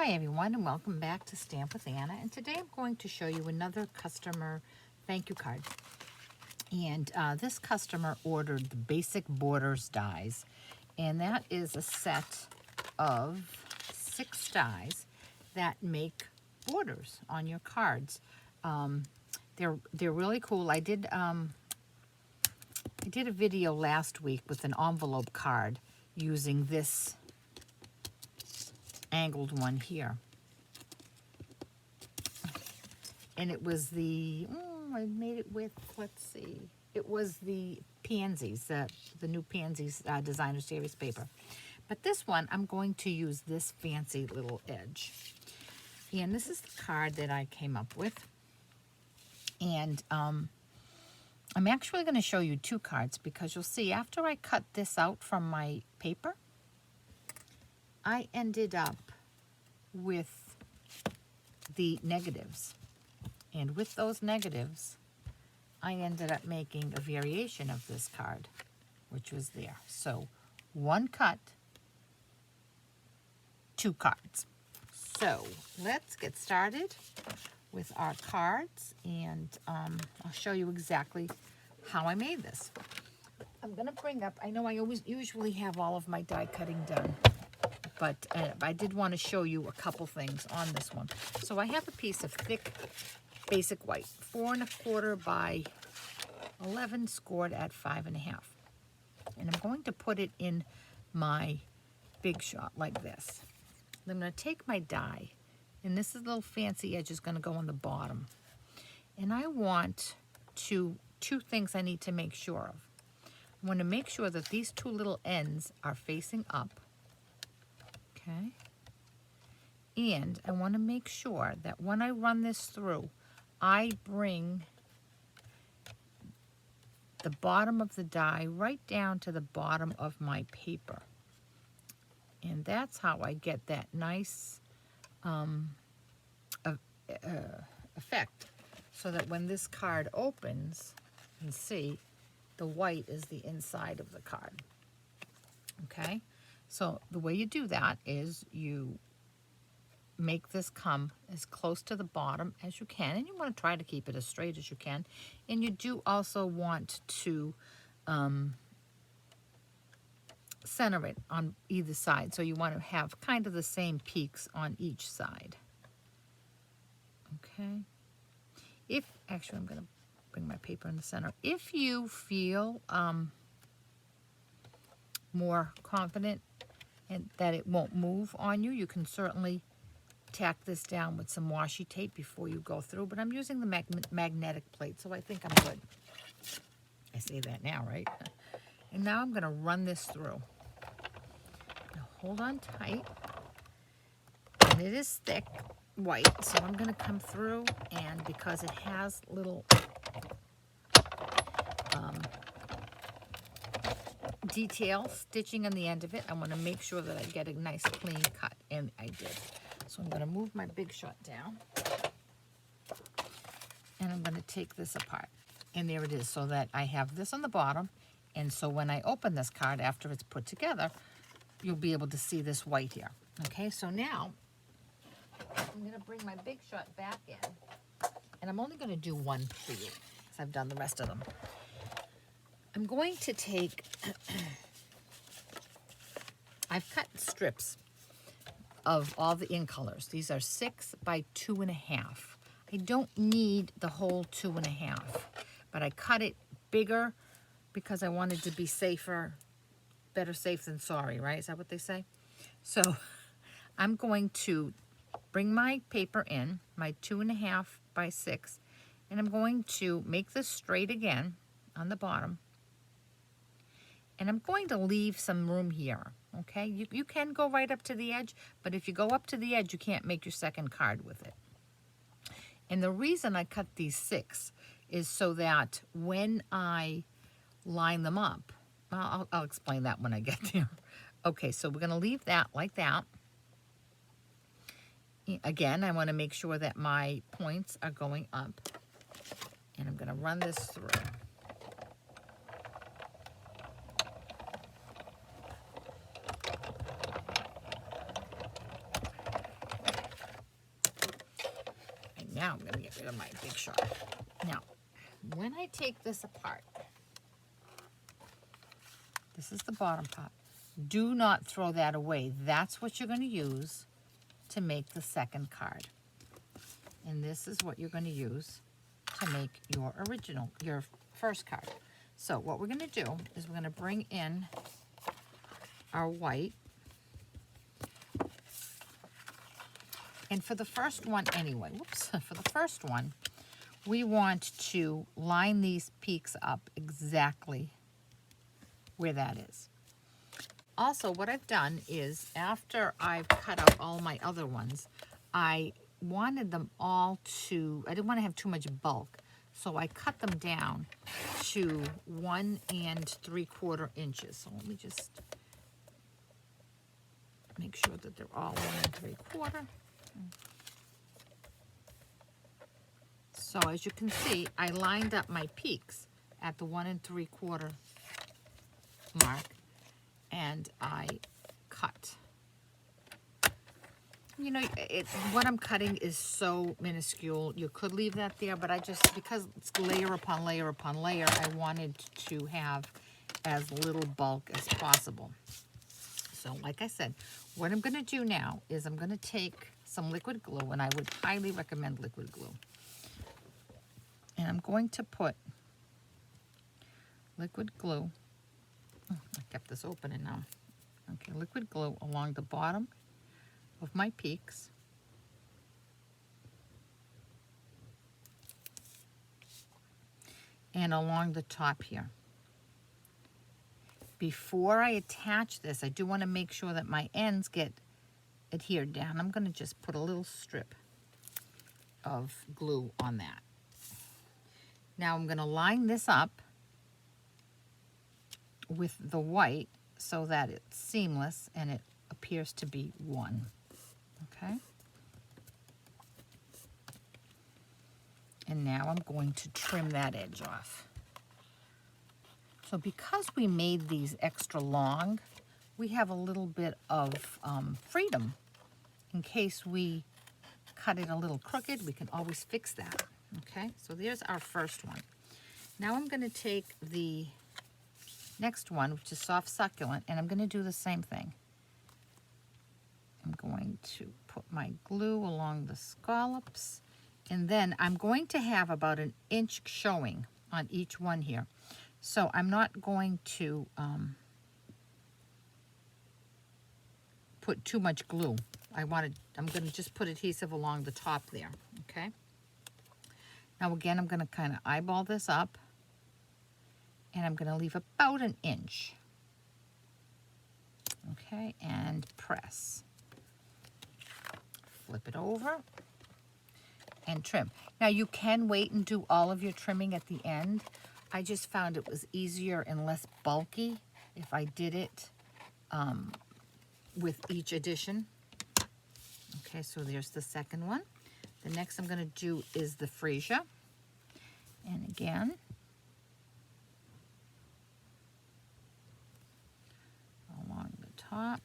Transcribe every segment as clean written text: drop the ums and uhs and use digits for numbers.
Hi everyone, and welcome back to Stamp with Anna, and today I'm going to show you another customer thank you card. And this customer ordered the Basic Borders dies, and that is a set of 6 dies that make borders on your cards. They're really cool. I did a video last week with an envelope card using this angled one here. And it was the, I made it with, let's see, it was the Pansies, the new Pansies Designer Series paper. But this one, I'm going to use this fancy little edge. And this is the card that I came up with. And I'm actually going to show you 2 cards because you'll see after I cut this out from my paper, I ended up with the negatives. And with those negatives, I ended up making a variation of this card, which was there. So 1 cut, 2 cards. So let's get started with our cards, and I'll show you exactly how I made this. I'm going to bring up, I know I usually have all of my die cutting done, but I did want to show you a couple things on this one. So I have a piece of thick basic white, 4 1/4 by 11, scored at 5 1/2. And I'm going to put it in my Big Shot like this. Then I'm going to take my die, and this little fancy edge is going to go on the bottom. And I want two things I need to make sure of. I want to make sure that these 2 little ends are facing up. Okay? And I want to make sure that when I run this through, I bring the bottom of the die right down to the bottom of my paper. And that's how I get that nice effect, so that when this card opens, you can see the white is the inside of the card. Okay? So the way you do that is you make this come as close to the bottom as you can, and you want to try to keep it as straight as you can. And you do also want to center it on either side, so you want to have kind of the same peaks on each side. Okay. Actually, I'm going to bring my paper in the center. If you feel more confident and that it won't move on you, you can certainly tack this down with some washi tape before you go through, but I'm using the magnetic plate, so I think I'm good. I say that now, right? And now I'm going to run this through. Now hold on tight, and it is thick white, so I'm going to come through, and because it has little detail stitching on the end of it, I want to make sure that I get a nice clean cut, and I did. So I'm going to move my Big Shot down, and I'm going to take this apart. And there it is, so that I have this on the bottom, and so when I open this card after it's put together, you'll be able to see this white here. Okay, so now I'm going to bring my Big Shot back in, and I'm only going to do 1 for you, because I've done the rest of them. I'm going to take, I've cut strips of all the in colors. These are 6 by 2 1/2. I don't need the whole 2 1/2, but I cut it bigger because I wanted to be safer. Better safe than sorry, right? Is that what they say? So I'm going to bring my paper in, my 2 1/2 by 6, and I'm going to make this straight again on the bottom. And I'm going to leave some room here, okay? You can go right up to the edge, but if you go up to the edge, you can't make your second card with it. And the reason I cut these 6 is so that when I line them up, I'll explain that when I get there. Okay, so we're going to leave that like that. Again, I want to make sure that my points are going up. And I'm going to run this through. now I'm going to get rid of my Big Shot. Now, when I take this apart, this is the bottom part. Do not throw that away. That's what you're going to use to make the second card. And this is what you're going to use to make your your first card. So what we're going to do is we're going to bring in our white. And for the first one anyway, whoops, for the first one, we want to line these peaks up exactly where that is. Also, what I've done is after I've cut out all my other ones, I wanted them all to, I didn't want to have too much bulk, so I cut them down to 1 3/4 inches. So let me just make sure that they're all 1 3/4. So as you can see, I lined up my peaks at the 1 3/4 mark, and I cut. You know, what I'm cutting is so minuscule. You could leave that there, but I just, because it's layer upon layer upon layer, I wanted to have as little bulk as possible. So like I said, what I'm going to do now is I'm going to take some liquid glue, and I would highly recommend liquid glue. And I'm going to put liquid glue, I kept this open and now, okay, liquid glue along the bottom of my peaks. And along the top here. Before I attach this, I do want to make sure that my ends get adhered down. I'm going to just put a little strip of glue on that. Now I'm going to line this up with the white so that it's seamless and it appears to be one. Okay? And now I'm going to trim that edge off. So because we made these extra long, we have a little bit of freedom. In case we cut it a little crooked, we can always fix that. Okay, so there's our first one. Now I'm going to take the next one, which is soft succulent, and I'm going to do the same thing. I'm going to put my glue along the scallops, and then I'm going to have about 1 inch showing on each one here. So I'm not going to put too much glue. I'm going to just put adhesive along the top there, okay? Now again, I'm going to kind of eyeball this up, and I'm going to leave about 1 inch. Okay, and press. Flip it over and trim. Now you can wait and do all of your trimming at the end. I just found it was easier and less bulky if I did it with each addition. Okay, so there's the second one. The next I'm going to do is the freesia. And again, along the top.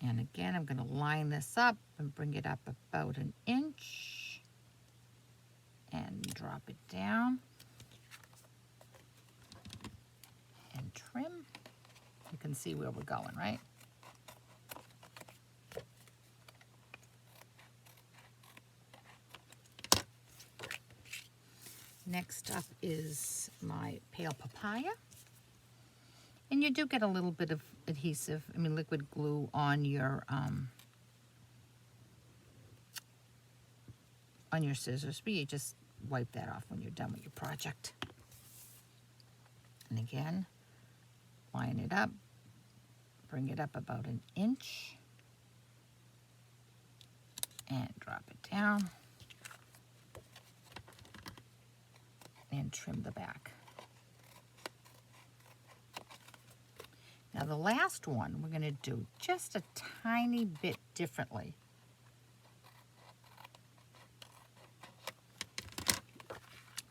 And again, I'm going to line this up and bring it up about 1 inch and drop it down and trim. You can see where we're going, right? Next up is my pale papaya. And you do get a little bit of adhesive, liquid glue on your scissors, but you just wipe that off when you're done with your project. And again, line it up, bring it up about 1 inch, and drop it down, and trim the back. Now the last one we're going to do just a tiny bit differently.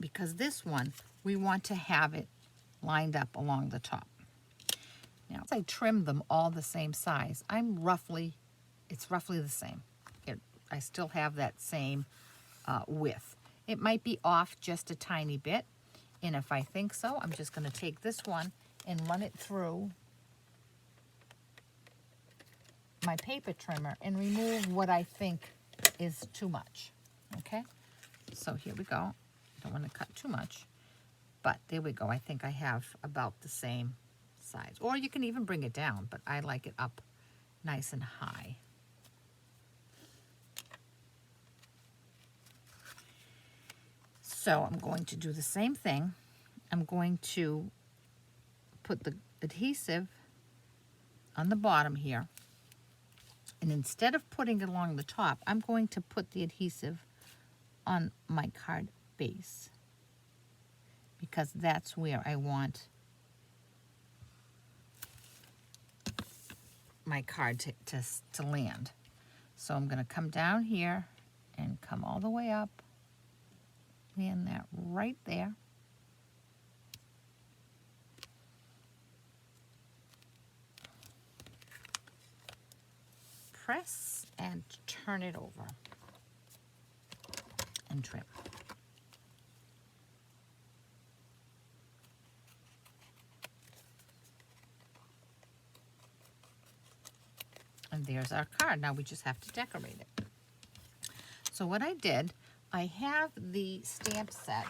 Because this one, we want to have it lined up along the top. Now, I trimmed them all the same size. It's roughly the same. I still have that same width. It might be off just a tiny bit, and if I think so, I'm just going to take this one and run it through my paper trimmer and remove what I think is too much. Okay, so here we go. Don't want to cut too much, but there we go. I think I have about the same size, or you can even bring it down, but I like it up nice and high. So I'm going to do the same thing. I'm going to put the adhesive on the bottom here, and instead of putting it along the top, I'm going to put the adhesive on my card base, because that's where I want my card to land. So I'm going to come down here and come all the way up, land that right there. Press and turn it over and trim. And there's our card. Now we just have to decorate it. So what I did, I have the stamp set,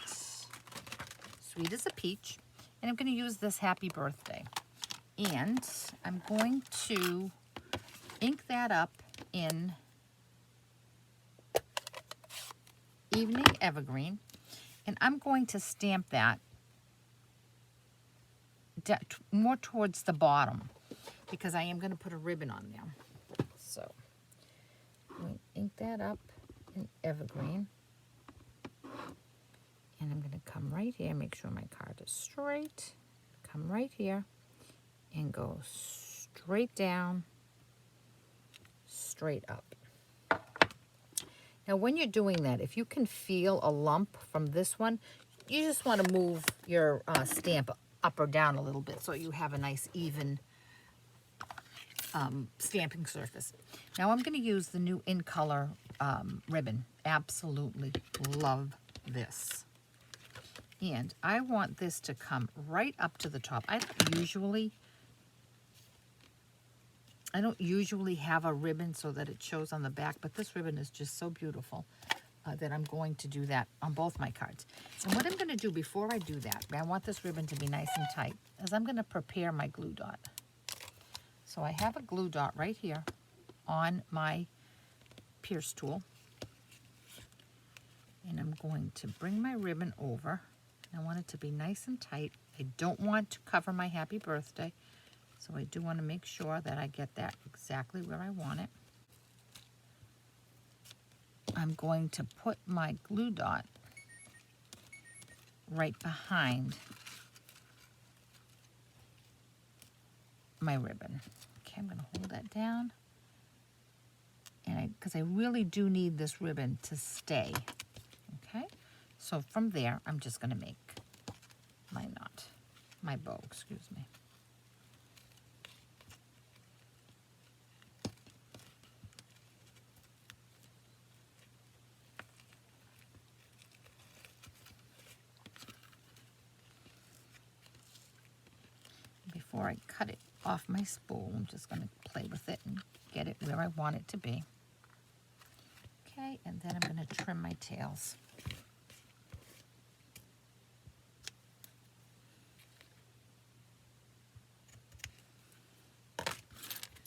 Sweet as a Peach, and I'm going to use this Happy Birthday. And I'm going to ink that up in Evening Evergreen, and I'm going to stamp that more towards the bottom, because I am going to put a ribbon on there. So I'm going to ink that up in Evergreen, and I'm going to come right here, make sure my card is straight, come right here and go straight down, straight up. Now when you're doing that, if you can feel a lump from this one, you just want to move your stamp up or down a little bit so you have a nice even stamping surface. Now I'm going to use the new In Color ribbon. Absolutely love this. And I want this to come right up to the top. I don't usually have a ribbon so that it shows on the back, but this ribbon is just so beautiful that I'm going to do that on both my cards. And what I'm going to do before I do that, I want this ribbon to be nice and tight, is I'm going to prepare my glue dot. So I have a glue dot right here on my pierce tool, and I'm going to bring my ribbon over. I want it to be nice and tight. I don't want to cover my Happy Birthday, so I do want to make sure that I get that exactly where I want it. I'm going to put my glue dot right behind my ribbon. Okay, I'm going to hold that down, and because I really do need this ribbon to stay. Okay, so from there, I'm just going to make my knot, my bow, excuse me. Before I cut it off my spool, I'm just going to play with it and get it where I want it to be. Okay, and then I'm going to trim my tails.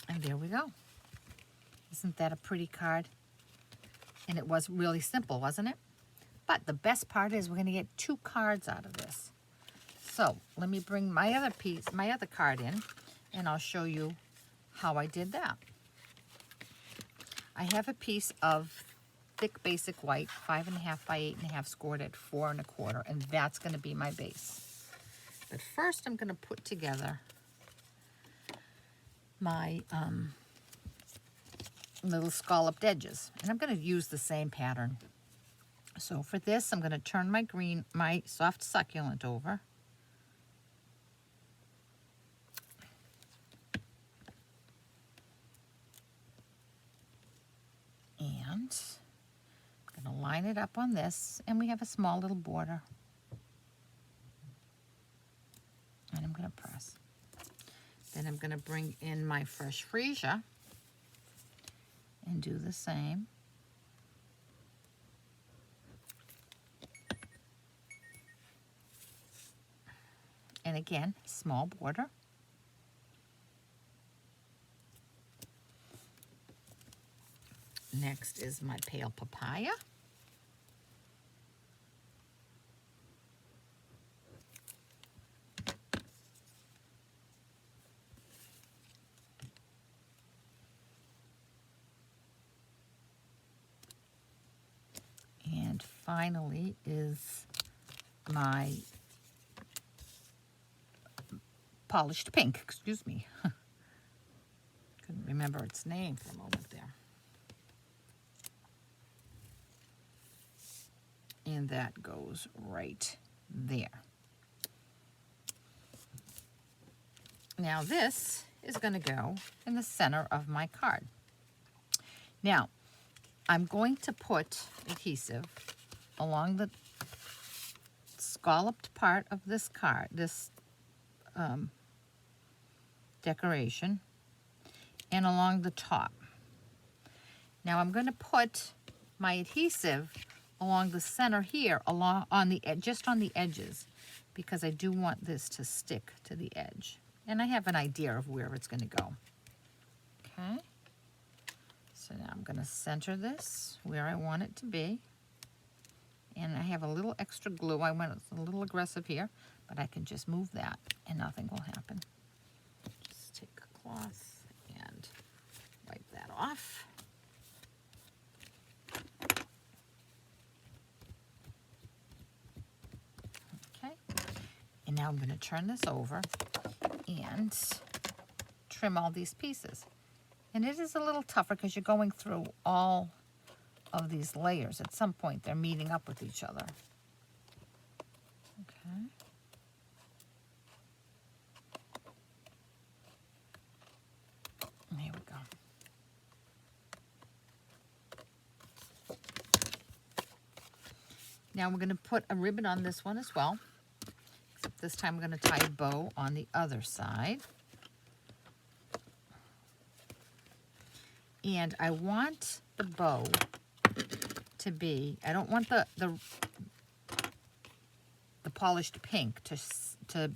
And there we go. Isn't that a pretty card? And it was really simple, wasn't it? But the best part is we're going to get 2 cards out of this. So let me bring my other card in, and I'll show you how I did that. I have a piece of thick basic white, 5.5 by 8.5, scored at 4 1/4, and that's going to be my base. But first I'm going to put together my little scalloped edges, and I'm going to use the same pattern. So for this, I'm going to turn my soft succulent over. line it up on this, and we have a small little border. And I'm going to press. Then I'm going to bring in my fresh freesia and do the same. And again, small border. Next is my pale papaya. And finally is my polished pink, excuse me. Couldn't remember its name for a moment there. And that goes right there. Now this is going to go in the center of my card. Now, I'm going to put adhesive along the scalloped part of this card, this decoration, and along the top. Now I'm going to put my adhesive along the center here, along on the just on the edges, because I do want this to stick to the edge. And I have an idea of where it's going to go. Okay. So now I'm going to center this where I want it to be. And I have a little extra glue. I went a little aggressive here, but I can just move that and nothing will happen. Just take a cloth and wipe that off. Okay. And now I'm going to turn this over and trim all these pieces. And it is a little tougher because you're going through all of these layers. At some point, they're meeting up with each other. Okay. There we go. Now we're going to put a ribbon on this one as well. Except this time I'm going to tie a bow on the other side. And I want the bow to be, I don't want the polished pink to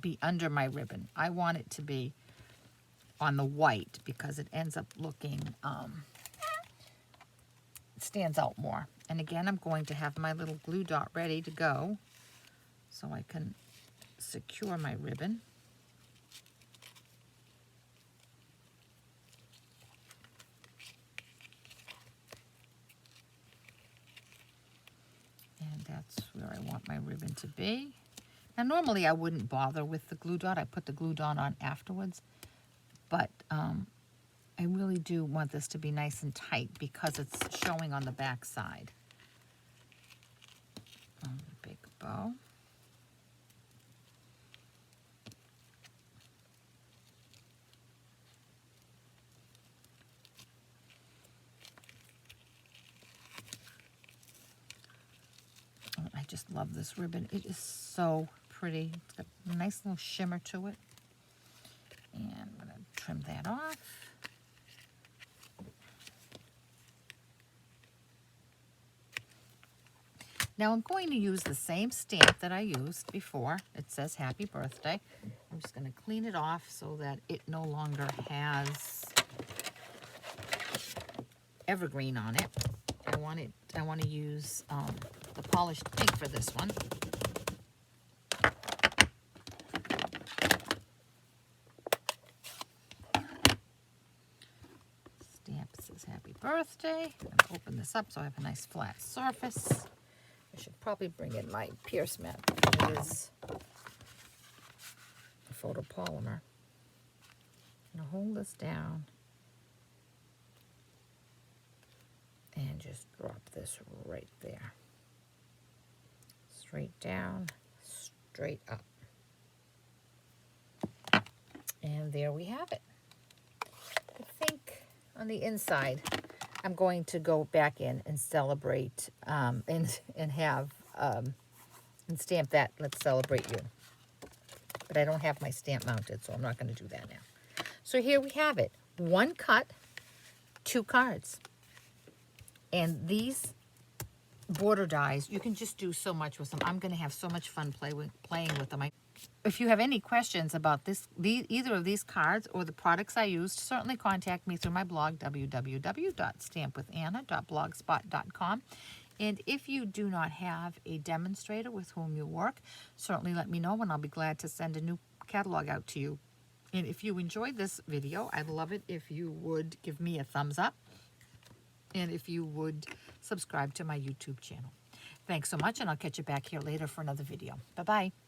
be under my ribbon. I want it to be on the white because it ends up looking, it stands out more. And again, I'm going to have my little glue dot ready to go so I can secure my ribbon. And that's where I want my ribbon to be. Now normally I wouldn't bother with the glue dot. I put the glue dot on afterwards. But I really do want this to be nice and tight because it's showing on the back side. Big bow. I just love this ribbon. It is so pretty. It's got a nice little shimmer to it. And I'm going to trim that off. Now I'm going to use the same stamp that I used before. It says Happy Birthday. I'm just going to clean it off so that it no longer has evergreen on it. I want to use the polished pink for this one. Stamp says Happy Birthday. I'm going to open this up so I have a nice flat surface. I should probably bring in my Pierce mat. It is a photopolymer. I'm going to hold this down and just drop this right there. Straight down, straight up. And there we have it. I think on the inside I'm going to go back in and celebrate and have and stamp that. Let's celebrate you. But I don't have my stamp mounted, so I'm not going to do that now. So here we have it. 1 cut, 2 cards. And these border dies, you can just do so much with them. I'm going to have so much fun playing with them. If you have any questions about either of these cards or the products I used, certainly contact me through my blog, www.stampwithanna.blogspot.com. And if you do not have a demonstrator with whom you work, certainly let me know and I'll be glad to send a new catalog out to you. And if you enjoyed this video, I'd love it if you would give me a thumbs up and if you would subscribe to my YouTube channel. Thanks so much, and I'll catch you back here later for another video. Bye-bye.